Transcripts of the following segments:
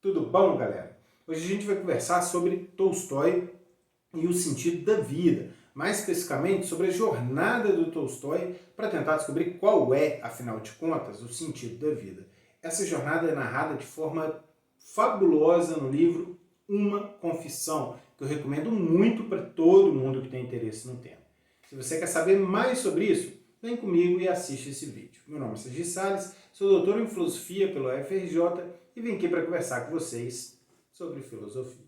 Tudo bom, galera? Hoje a gente vai conversar sobre Tolstói e o sentido da vida, mais especificamente sobre a jornada do Tolstói para tentar descobrir qual é, afinal de contas, o sentido da vida. Essa jornada é narrada de forma fabulosa no livro Uma Confissão, que eu recomendo muito para todo mundo que tem interesse no tema. Se você quer saber mais sobre isso, vem comigo e assiste esse vídeo. Meu nome é Sergi Salles, sou doutor em filosofia pelo UFRJ e vim aqui para conversar com vocês sobre filosofia.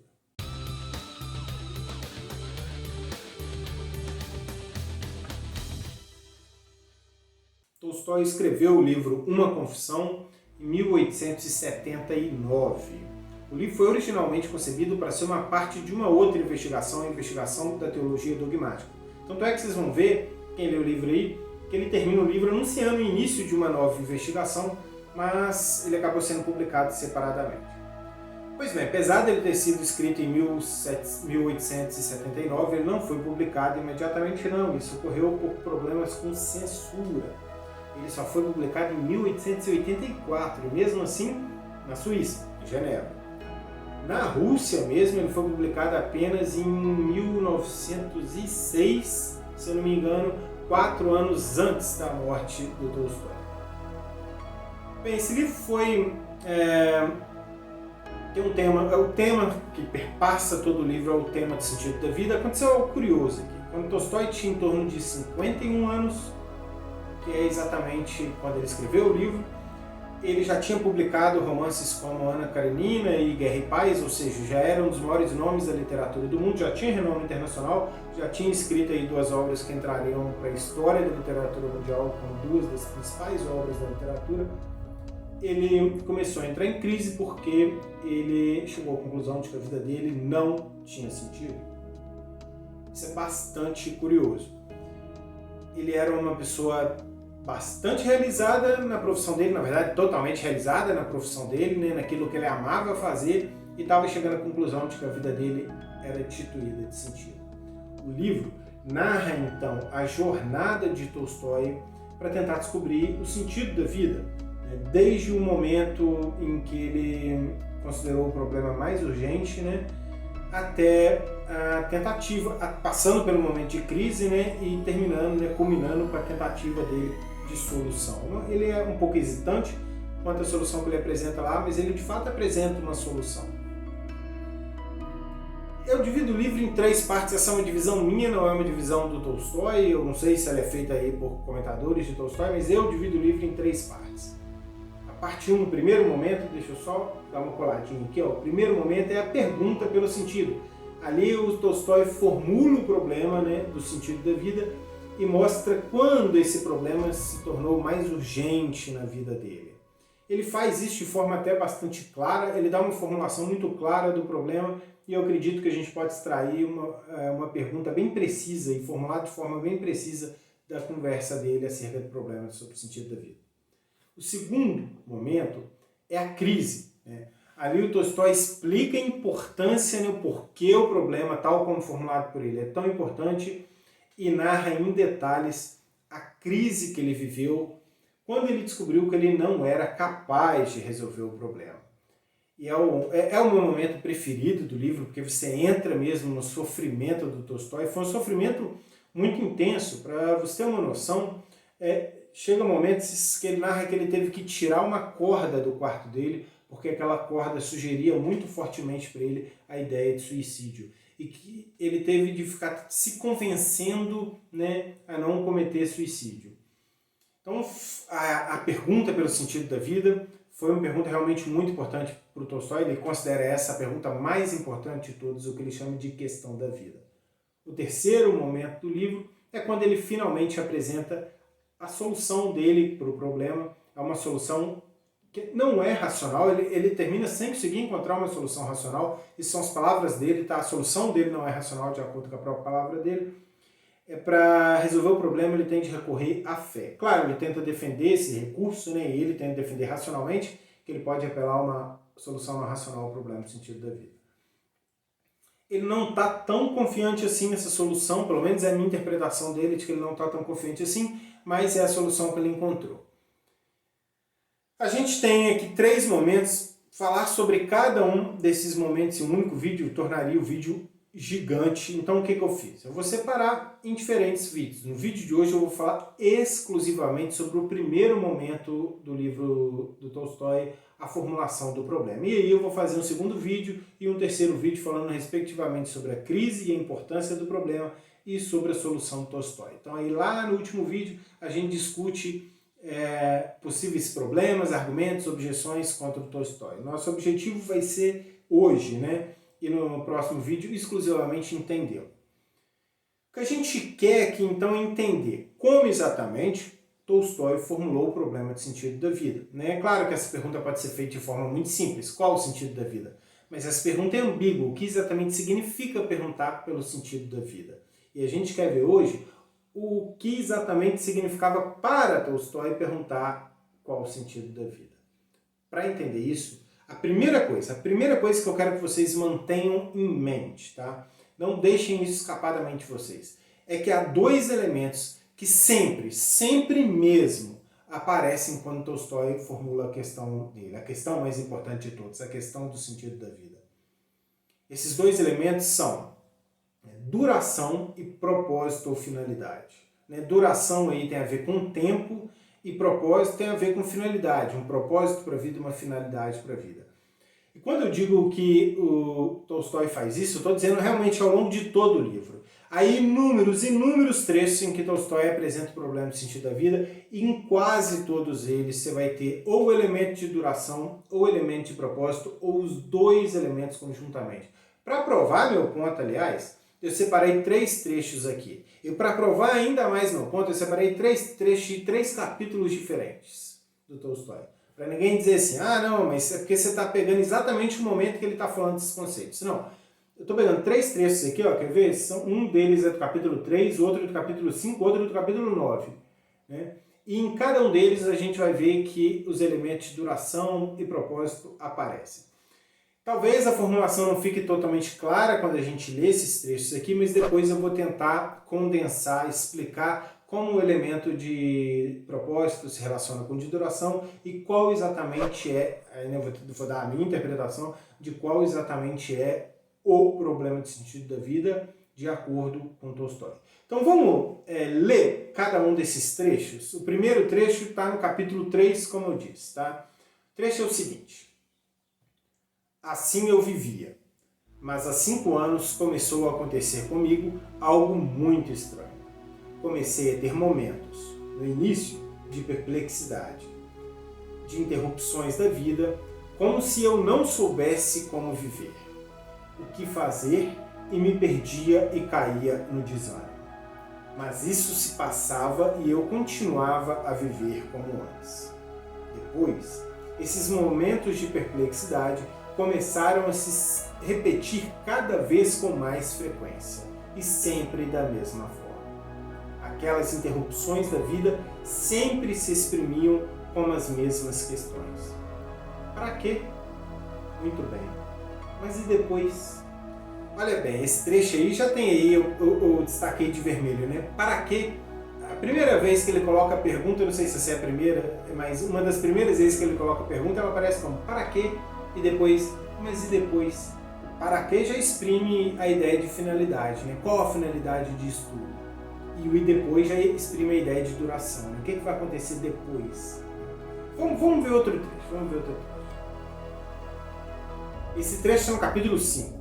Tolstói escreveu o livro Uma Confissão em 1879. O livro foi originalmente concebido para ser uma parte de uma outra investigação, a investigação da teologia dogmática. Tanto é que vocês vão ver, quem lê o livro aí, que ele termina o livro anunciando o início de uma nova investigação, mas ele acabou sendo publicado separadamente. Pois bem, apesar dele ter sido escrito em 1879, ele não foi publicado imediatamente não, isso ocorreu por problemas com censura. Ele só foi publicado em 1884, e mesmo assim na Suíça, em Genebra. Na Rússia mesmo, ele foi publicado apenas em 1906, se eu não me engano, 4 anos antes da morte do Tolstói. Bem, esse livro foi... tem um tema, o tema que perpassa todo o livro é o tema do sentido da vida. Aconteceu algo curioso aqui. Quando Tolstói tinha em torno de 51 anos, que é exatamente quando ele escreveu o livro, ele já tinha publicado romances como Ana Karenina e Guerra e Paz, ou seja, já era um dos maiores nomes da literatura do mundo, já tinha renome internacional, já tinha escrito aí 2 obras que entrariam para a história da literatura mundial como 2 das principais obras da literatura. Ele começou a entrar em crise porque ele chegou à conclusão de que a vida dele não tinha sentido. Isso é bastante curioso. Ele era uma pessoa bastante realizada na profissão dele, na verdade totalmente realizada na profissão dele, né, naquilo que ele amava fazer, e estava chegando à conclusão de que a vida dele era destituída de sentido. O livro narra então a jornada de Tolstói para tentar descobrir o sentido da vida, né, desde o momento em que ele considerou o problema mais urgente, né, até a tentativa, passando pelo momento de crise, né, e terminando, né, culminando com a tentativa dele de solução. Ele é um pouco hesitante quanto à solução que ele apresenta lá, mas ele de fato apresenta uma solução. Eu divido o livro em 3 partes, essa é uma divisão minha, não é uma divisão do Tolstói, eu não sei se ela é feita aí por comentadores de Tolstói, mas eu divido o livro em 3 partes. A parte 1, no primeiro momento, deixa eu só dar uma coladinha aqui, ó. O primeiro momento é a pergunta pelo sentido. Ali o Tolstói formula o problema, né, do sentido da vida e mostra quando esse problema se tornou mais urgente na vida dele. Ele faz isso de forma até bastante clara, ele dá uma formulação muito clara do problema e eu acredito que a gente pode extrair uma pergunta bem precisa e formulada de forma bem precisa da conversa dele acerca do problema sobre o sentido da vida. O segundo momento é a crise, né? Ali o Tolstói explica a importância, né, o porquê o problema, tal como formulado por ele, é tão importante e narra em detalhes a crise que ele viveu quando ele descobriu que ele não era capaz de resolver o problema. E é o meu momento preferido do livro, porque você entra mesmo no sofrimento do Tolstói. Foi um sofrimento muito intenso. Para você ter uma noção, chega um momento que ele narra que ele teve que tirar uma corda do quarto dele, porque aquela corda sugeria muito fortemente para ele a ideia de suicídio. E que ele teve de ficar se convencendo, né, a não cometer suicídio. Então, a pergunta pelo sentido da vida foi uma pergunta realmente muito importante para o Tolstói. Ele considera essa a pergunta mais importante de todas, o que ele chama de questão da vida. O terceiro momento do livro é quando ele finalmente apresenta a solução dele para o problema. É uma solução que não é racional, ele termina sem conseguir encontrar uma solução racional. Essas são as palavras dele, tá? A solução dele não é racional, de acordo com a própria palavra dele. Para resolver o problema, ele tem de recorrer à fé. Claro, ele tenta defender esse recurso, né? E ele tenta defender racionalmente que ele pode apelar a uma solução não racional ao problema no sentido da vida. Ele não está tão confiante assim nessa solução, pelo menos é a minha interpretação dele, de que ele não está tão confiante assim, mas é a solução que ele encontrou. A gente tem aqui 3 momentos Falar sobre cada um desses momentos em um único vídeo tornaria o vídeo gigante. Então o que eu fiz? Eu vou separar em diferentes vídeos. No vídeo de hoje eu vou falar exclusivamente sobre o primeiro momento do livro do Tolstói, a formulação do problema. E aí eu vou fazer um segundo vídeo e um terceiro vídeo falando respectivamente sobre a crise e a importância do problema e sobre a solução do Tolstói. Então aí lá no último vídeo a gente discute possíveis problemas, argumentos, objeções contra o Tolstói. Nosso objetivo vai ser hoje, né? E no próximo vídeo, exclusivamente entendê-lo. O que a gente quer aqui, então, é entender como exatamente Tolstói formulou o problema de sentido da vida. É claro que essa pergunta pode ser feita de forma muito simples. Qual o sentido da vida? Mas essa pergunta é ambígua. O que exatamente significa perguntar pelo sentido da vida? E a gente quer ver hoje o que exatamente significava para Tolstói perguntar qual o sentido da vida. Para entender isso, a primeira coisa que eu quero que vocês mantenham em mente, tá? Não deixem isso escapar da mente de vocês, é que há dois elementos que sempre mesmo aparecem quando Tolstói formula a questão dele, a questão mais importante de todas, a questão do sentido da vida. Esses dois elementos são duração e propósito ou finalidade. Duração aí tem a ver com tempo e propósito tem a ver com finalidade, um propósito para a vida e uma finalidade para a vida. E quando eu digo que o Tolstói faz isso, eu estou dizendo realmente ao longo de todo o livro. Há inúmeros trechos em que Tolstói apresenta o problema do sentido da vida e em quase todos eles você vai ter ou o elemento de duração ou o elemento de propósito ou os dois elementos conjuntamente. Para provar meu ponto, aliás, eu separei 3 trechos aqui. E para provar ainda mais meu ponto, eu separei 3 trechos de 3 capítulos diferentes do Tolstói. Para ninguém dizer assim, não, mas é porque você está pegando exatamente o momento que ele está falando desses conceitos. Não, eu estou pegando 3 trechos aqui, ó, quer ver? Um deles é do capítulo 3, outro é do capítulo 5, outro é do capítulo 9. Né? E em cada um deles a gente vai ver que os elementos de duração e propósito aparecem. Talvez a formulação não fique totalmente clara quando a gente lê esses trechos aqui, mas depois eu vou tentar condensar, explicar como o elemento de propósito se relaciona com o de duração e qual exatamente eu vou dar a minha interpretação de qual exatamente é o problema de sentido da vida de acordo com Tolstói. Então vamos ler cada um desses trechos. O primeiro trecho está no capítulo 3, como eu disse. Tá? O trecho é o seguinte. Assim eu vivia, mas há 5 anos começou a acontecer comigo algo muito estranho. Comecei a ter momentos, no início, de perplexidade, de interrupções da vida, como se eu não soubesse como viver, o que fazer e me perdia e caía no desânimo. Mas isso se passava e eu continuava a viver como antes. Depois, esses momentos de perplexidade começaram a se repetir cada vez com mais frequência e sempre da mesma forma. Aquelas interrupções da vida sempre se exprimiam como as mesmas questões. Para quê? Muito bem. Mas e depois? Olha bem, esse trecho aí já tem aí, eu destaquei de vermelho, né? Para quê? A primeira vez que ele coloca a pergunta, eu não sei se essa é a primeira, mas uma das primeiras vezes que ele coloca a pergunta, ela aparece como para quê? E depois, mas e depois? Para que já exprime a ideia de finalidade, né? Qual a finalidade disso tudo? E o e depois já exprime a ideia de duração, né? O que vai acontecer depois? Vamos ver outro trecho, Esse trecho está no capítulo 5.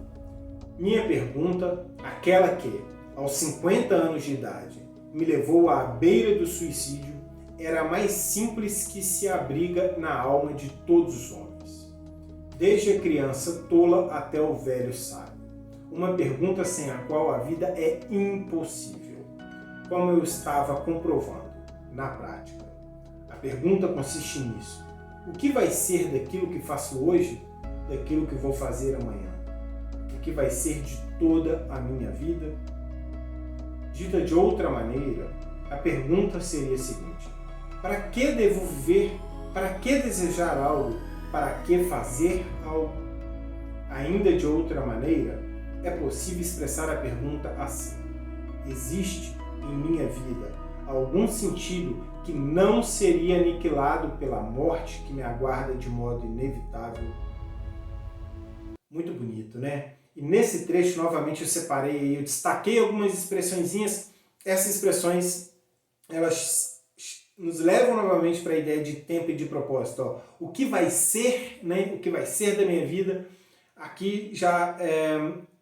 Minha pergunta, aquela que, aos 50 anos de idade, me levou à beira do suicídio, era a mais simples que se abriga na alma de todos os homens. Desde a criança tola até o velho sábio. Uma pergunta sem a qual a vida é impossível, como eu estava comprovando na prática. A pergunta consiste nisso. O que vai ser daquilo que faço hoje, daquilo que vou fazer amanhã? O que vai ser de toda a minha vida? Dita de outra maneira, a pergunta seria a seguinte: para que devo viver? Para que desejar algo? Para que fazer algo? Ainda de outra maneira, é possível expressar a pergunta assim: existe em minha vida algum sentido que não seria aniquilado pela morte que me aguarda de modo inevitável? Muito bonito, né? E nesse trecho, novamente, eu destaquei algumas expressõezinhas. Essas expressões, elas nos levam novamente para a ideia de tempo e de propósito. Ó, o que vai ser, né? O que vai ser da minha vida. Aqui já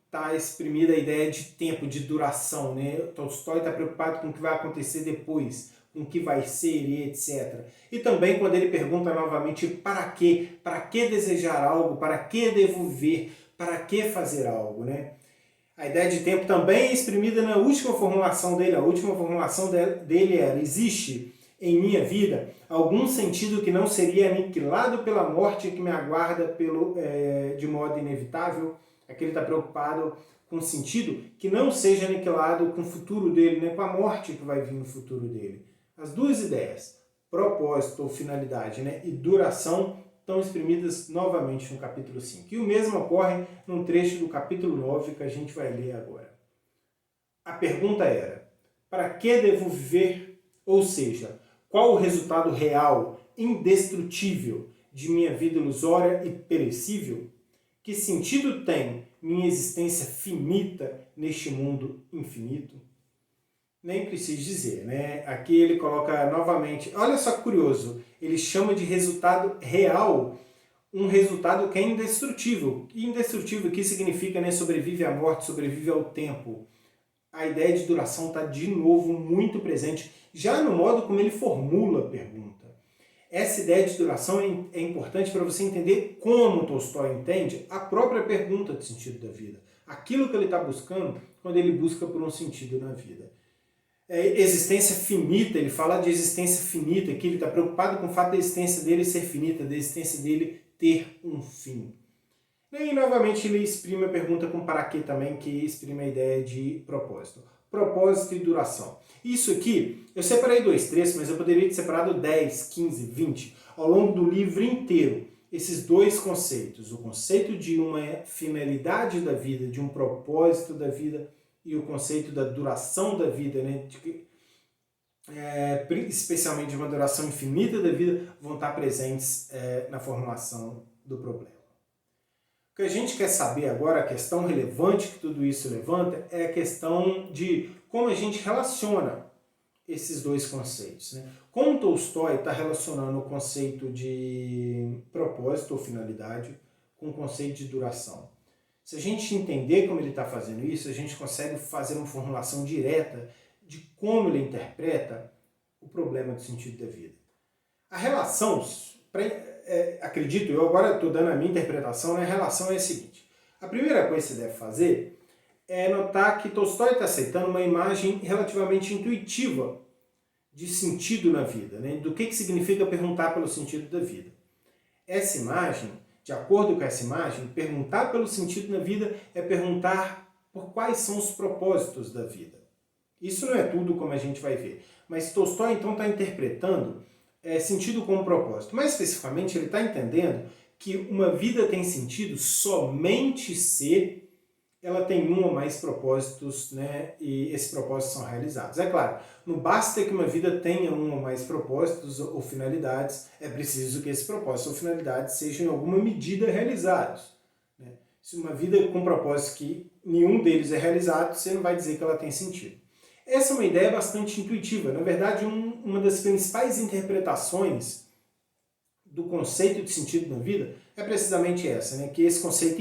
está exprimida a ideia de tempo, de duração, né? Tolstói está preocupado com o que vai acontecer depois, com o que vai ser e etc. E também quando ele pergunta novamente para quê? Para que desejar algo? Para que devo viver? Para que fazer algo, né? A ideia de tempo também é exprimida na última formulação dele. A última formulação dele era: existe em minha vida algum sentido que não seria aniquilado pela morte que me aguarda de modo inevitável? Aqui ele está preocupado com um sentido que não seja aniquilado com o futuro dele, né? Com a morte que vai vir no futuro dele. As duas ideias, propósito ou finalidade, né? E duração, estão exprimidas novamente no capítulo 5. E o mesmo ocorre num trecho do capítulo 9 que a gente vai ler agora. A pergunta era: para que devo viver? Ou seja, qual o resultado real, indestrutível, de minha vida ilusória e perecível? Que sentido tem minha existência finita neste mundo infinito? Nem preciso dizer, né? Aqui ele coloca novamente, olha só que curioso, ele chama de resultado real um resultado que é indestrutível. E indestrutível aqui significa, né, sobrevive à morte, sobrevive ao tempo. A ideia de duração está de novo muito presente, já no modo como ele formula a pergunta. Essa ideia de duração é importante para você entender como Tolstói entende a própria pergunta do sentido da vida. Aquilo que ele está buscando quando ele busca por um sentido na vida. Existência finita, ele fala de existência finita, que ele está preocupado com o fato da existência dele ser finita, da existência dele ter um fim. E novamente ele exprime a pergunta com para quê também, que exprime a ideia de propósito. Propósito e duração. Isso aqui, eu separei 2 trechos, mas eu poderia ter separado 10, 15, 20, ao longo do livro inteiro. Esses 2 conceitos, o conceito de uma finalidade da vida, de um propósito da vida, e o conceito da duração da vida, né? Especialmente de uma duração infinita da vida, vão estar presentes na formulação do problema. O que a gente quer saber agora, a questão relevante que tudo isso levanta, é a questão de como a gente relaciona esses 2 conceitos, né? Como Tolstói está relacionando o conceito de propósito ou finalidade com o conceito de duração. Se a gente entender como ele está fazendo isso, a gente consegue fazer uma formulação direta de como ele interpreta o problema do sentido da vida. A relação, acredito, eu agora estou dando a minha interpretação, né? A relação é a seguinte. A primeira coisa que você deve fazer é notar que Tolstói está aceitando uma imagem relativamente intuitiva de sentido na vida, né? Do que significa perguntar pelo sentido da vida. Essa imagem, de acordo com essa imagem, perguntar pelo sentido na vida é perguntar por quais são os propósitos da vida. Isso não é tudo, como a gente vai ver. Mas Tolstói, então, está interpretando sentido como propósito. Mais especificamente, ele está entendendo que uma vida tem sentido somente se ela tem um ou mais propósitos, né, e esses propósitos são realizados. É claro, não basta que uma vida tenha um ou mais propósitos ou finalidades, é preciso que esses propósitos ou finalidades sejam em alguma medida realizados. Né? Se uma vida com propósitos que nenhum deles é realizado, você não vai dizer que ela tem sentido. Essa é uma ideia bastante intuitiva. Na verdade, uma das principais interpretações do conceito de sentido na vida é precisamente essa, né? Que esse conceito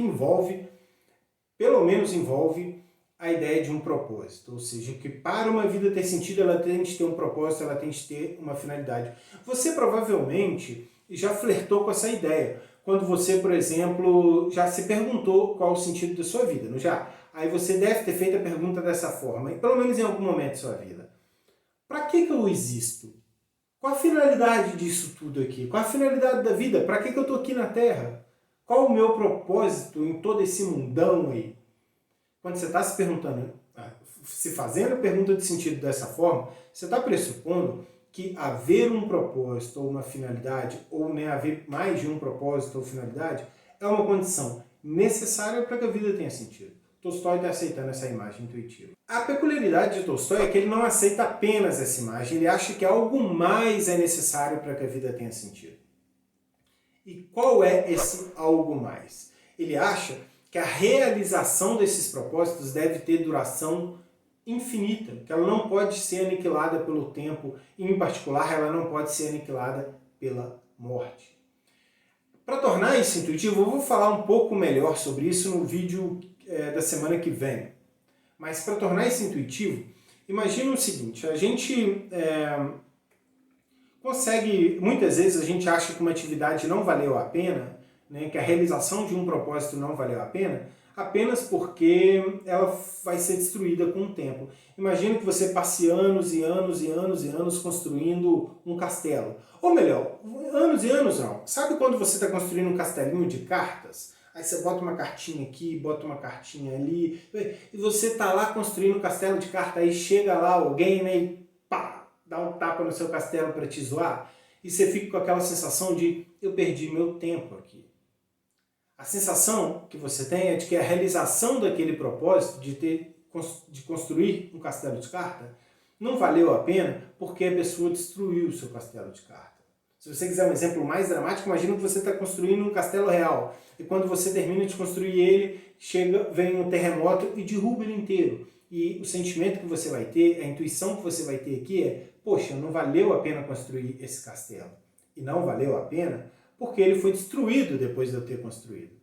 pelo menos envolve a ideia de um propósito. Ou seja, que para uma vida ter sentido, ela tem de ter um propósito, ela tem de ter uma finalidade. Você provavelmente já flertou com essa ideia. Quando você, por exemplo, já se perguntou qual o sentido da sua vida, não já? Aí você deve ter feito a pergunta dessa forma, pelo menos em algum momento da sua vida. Para que eu existo? Qual a finalidade disso tudo aqui? Qual a finalidade da vida? Para que eu estou aqui na Terra? Qual o meu propósito em todo esse mundão aí? Quando você está se perguntando, se fazendo a pergunta de sentido dessa forma, você está pressupondo que haver um propósito ou uma finalidade, ou né, haver mais de um propósito ou finalidade, é uma condição necessária para que a vida tenha sentido. Tolstói está aceitando essa imagem intuitiva. A peculiaridade de Tolstói é que ele não aceita apenas essa imagem, ele acha que algo mais é necessário para que a vida tenha sentido. E qual é esse algo mais? Ele acha que a realização desses propósitos deve ter duração infinita, que ela não pode ser aniquilada pelo tempo, e em particular ela não pode ser aniquilada pela morte. Para tornar isso intuitivo, eu vou falar um pouco melhor sobre isso no vídeo da semana que vem. Mas para tornar isso intuitivo, imagina o seguinte, a gente consegue, muitas vezes a gente acha que uma atividade não valeu a pena, né, que a realização de um propósito não valeu a pena, apenas porque ela vai ser destruída com o tempo. Imagina que você passe anos e anos e anos e anos construindo um castelo. Ou melhor, anos e anos não. Sabe quando você está construindo um castelinho de cartas? Aí você bota uma cartinha aqui, bota uma cartinha ali, e você está lá construindo um castelo de cartas, aí chega lá alguém, né, e pá, dá um tapa no seu castelo para te zoar, e você fica com aquela sensação de, eu perdi meu tempo aqui. A sensação que você tem é de que a realização daquele propósito de construir um castelo de carta não valeu a pena porque a pessoa destruiu o seu castelo de carta. Se você quiser um exemplo mais dramático, imagina que você está construindo um castelo real e quando você termina de construir ele, vem um terremoto e derruba ele inteiro. E o sentimento que você vai ter, a intuição que você vai ter aqui é, poxa, não valeu a pena construir esse castelo. E não valeu a pena porque ele foi destruído depois de eu ter construído.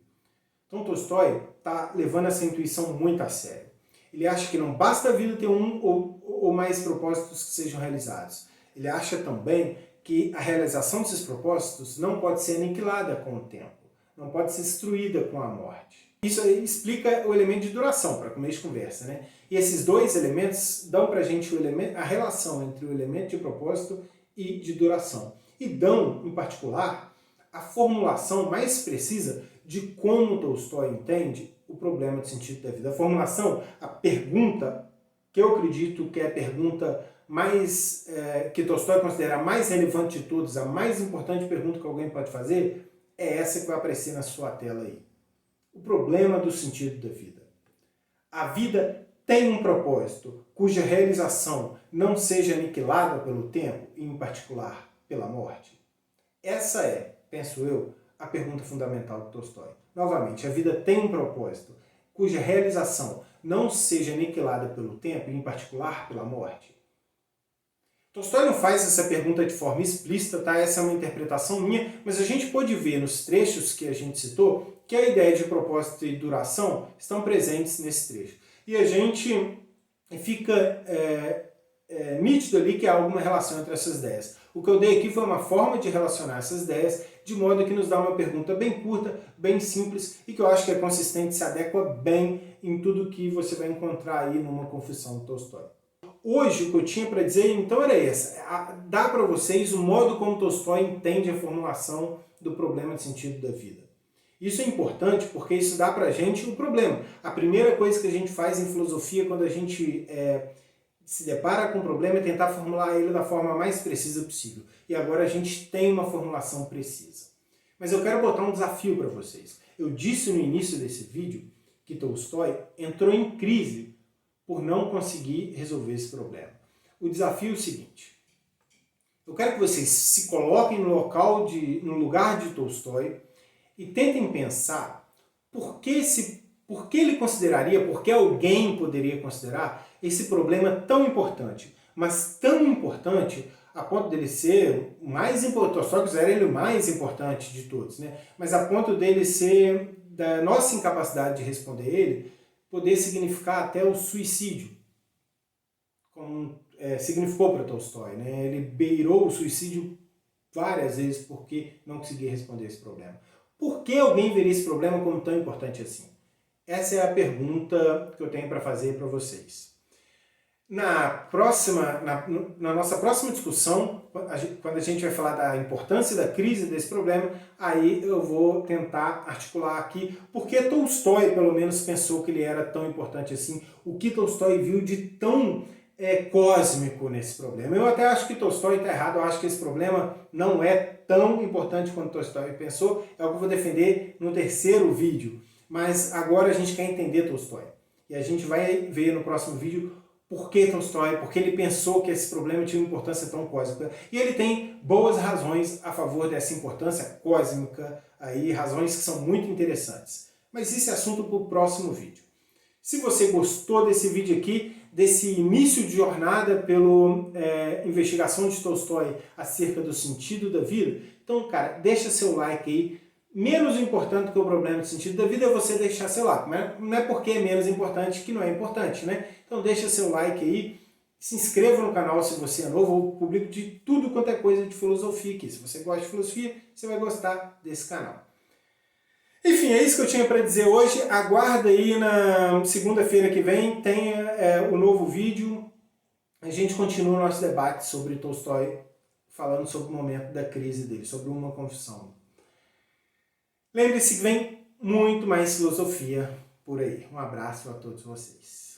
Então Tolstói está levando essa intuição muito a sério. Ele acha que não basta a vida ter um ou mais propósitos que sejam realizados. Ele acha também que a realização desses propósitos não pode ser aniquilada com o tempo, não pode ser destruída com a morte. Isso aí explica o elemento de duração, para começo de conversa, né? E esses dois elementos dão para a gente a relação entre o elemento de propósito e de duração. E dão, em particular, a formulação mais precisa de como Tolstói entende o problema de sentido da vida. A formulação, a pergunta, que eu acredito que é a pergunta mais que Tolstói considera a mais relevante de todas, a mais importante pergunta que alguém pode fazer, é essa que vai aparecer na sua tela aí. O problema do sentido da vida. A vida tem um propósito cuja realização não seja aniquilada pelo tempo, e em particular pela morte? Essa é, penso eu, a pergunta fundamental de Tolstói. Novamente, a vida tem um propósito cuja realização não seja aniquilada pelo tempo, e em particular pela morte? Tolstói não faz essa pergunta de forma explícita, tá? Essa é uma interpretação minha, mas a gente pode ver nos trechos que a gente citou que a ideia de propósito e duração estão presentes nesse trecho. E a gente fica nítido ali que há alguma relação entre essas ideias. O que eu dei aqui foi uma forma de relacionar essas ideias de modo que nos dá uma pergunta bem curta, bem simples e que eu acho que é consistente, se adequa bem em tudo que você vai encontrar aí numa confissão de Tolstói. Hoje o que eu tinha para dizer então era essa, dar para vocês o modo como Tolstói entende a formulação do problema de sentido da vida. Isso é importante porque isso dá para a gente um problema. A primeira coisa que a gente faz em filosofia quando a gente se depara com um problema é tentar formular ele da forma mais precisa possível. E agora a gente tem uma formulação precisa. Mas eu quero botar um desafio para vocês. Eu disse no início desse vídeo que Tolstói entrou em crise por não conseguir resolver esse problema. O desafio é o seguinte. Eu quero que vocês se coloquem no lugar de Tolstói e tentem pensar por que ele consideraria, por que alguém poderia considerar esse problema tão importante, mas tão importante a ponto dele ser o mais importante, Tolstói considera ele o mais importante de todos, né? Mas a ponto dele ser, da nossa incapacidade de responder ele, poder significar até o suicídio, como significou para Tolstói, né? Ele beirou o suicídio várias vezes porque não conseguia responder esse problema. Por que alguém veria esse problema como tão importante assim? Essa é a pergunta que eu tenho para fazer para vocês. Na nossa próxima discussão, quando a gente vai falar da importância da crise desse problema, aí eu vou tentar articular aqui por que Tolstói, pelo menos, pensou que ele era tão importante assim, o que Tolstói viu de tão cósmico nesse problema. Eu até acho que Tolstói está errado, eu acho que esse problema não é tão importante quanto Tolstói pensou, é o que eu vou defender no terceiro vídeo. Mas agora a gente quer entender Tolstói. E a gente vai ver no próximo vídeo por que Tolstói, porque ele pensou que esse problema tinha uma importância tão cósmica. E ele tem boas razões a favor dessa importância cósmica, aí, razões que são muito interessantes. Mas isso é assunto para o próximo vídeo. Se você gostou desse vídeo aqui, desse início de jornada pela investigação de Tolstói acerca do sentido da vida, então, cara, deixa seu like aí. Menos importante que o problema do sentido da vida é você deixar seu like. Mas não é porque é menos importante que não é importante, né? Então deixa seu like aí, se inscreva no canal se você é novo, eu publico de tudo quanto é coisa de filosofia aqui. Se você gosta de filosofia, você vai gostar desse canal. Enfim, é isso que eu tinha para dizer hoje. Aguarda aí na segunda-feira que vem, tem o novo vídeo. A gente continua o nosso debate sobre Tolstói, falando sobre o momento da crise dele, sobre uma confissão. Lembre-se que vem muito mais filosofia por aí. Um abraço a todos vocês.